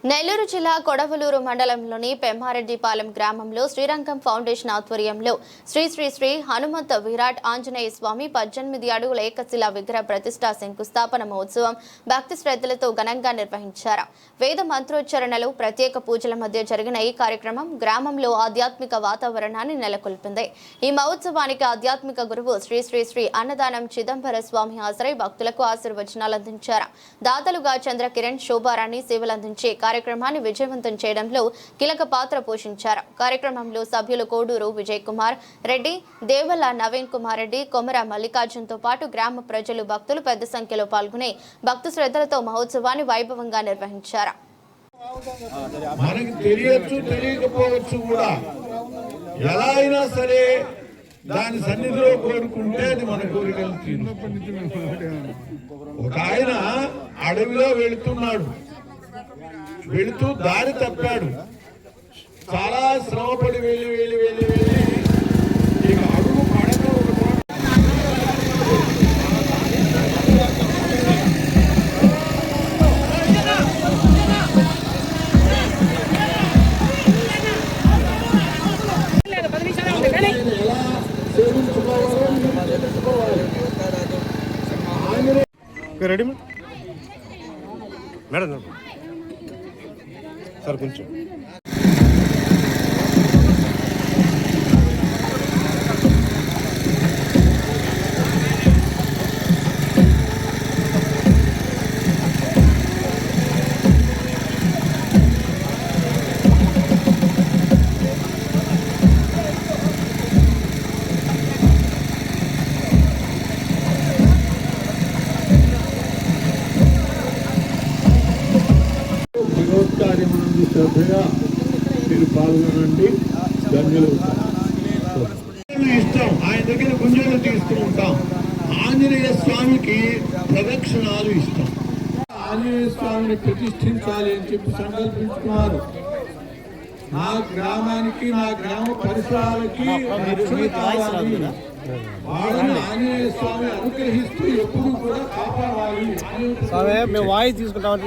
నెల్లూరు జిల్లా కొడవలూరు మండలంలోని పెమ్మారెడ్డిపాలెం గ్రామంలో శ్రీరంగం ఫౌండేషన్ ఆధ్వర్యంలో శ్రీ శ్రీ శ్రీ హనుమంత విరాట్ ఆంజనేయ స్వామి 18 అడుగుల ఏకశిలా విగ్రహ ప్రతిష్ఠా శంకుస్థాపన మహోత్సవం భక్తి శ్రద్ధలతో ఘనంగా నిర్వహించారు. వేద మంత్రోచ్చరణలు ప్రత్యేక పూజల మధ్య జరిగిన ఈ కార్యక్రమం గ్రామంలో ఆధ్యాత్మిక వాతావరణాన్ని నెలకొల్పింది. ఈ మహోత్సవానికి ఆధ్యాత్మిక గురువు శ్రీ శ్రీ శ్రీ అన్నదానం చిదంబర స్వామి హాజరై భక్తులకు ఆశీర్వచనాలు అందించారు. దాతలుగా చంద్రకిరణ్ శోభారాణి సేవలందించే కార్యక్రమాన్ని విజయవంతం చేయడంలో కీలక పాత్ర పోషించారు. కార్యక్రమంలో సభ్యులు కోడూరు విజయ్ కుమార్ రెడ్డి, దేవల నవీన్ కుమార్ రెడ్డి, కొమర మల్లికార్జున్తో పాటు గ్రామ ప్రజలు భక్తులు పెద్ద సంఖ్యలో పాల్గొని భక్తి శ్రద్ధలతో మహోత్సవాన్ని వైభవంగా నిర్వహించారు. మనకి తెలియచ్చు తెలియకపోవచ్చు కూడా ఎలా అయినా సరే దాని సన్నిధిలో కోరుకుంటే అది మన కోరికలు తీరుతుంది. ఒక ఆయన అడవిలో వెళుతూ దారి తప్పాడు. చాలా శ్రమపడి వెళ్ళి ఇక అడుగు పడక రెడీ మేడం సార్ కొంచెం శ్రద్ధగా మీరు పాల్గొనండి. ధన్యులు. ఇష్టం ఆయన దగ్గర గుంజలు తీస్తూ ఉంటాం. ఆంజనేయ స్వామికి ప్రదక్షిణాలు ఇష్టం. ఆంజనేయ స్వామిని ప్రతిష్ఠించాలి అని చెప్పి సంకల్పించుకున్నారు. నా గ్రామానికి నా గ్రామ పరిసరాలకి వాళ్ళని ఆంజనేయ స్వామి అనుగ్రహిస్తూ ఎప్పుడు కూడా కాపాడాలి. మేము వాయిస్ తీసుకుంటాం.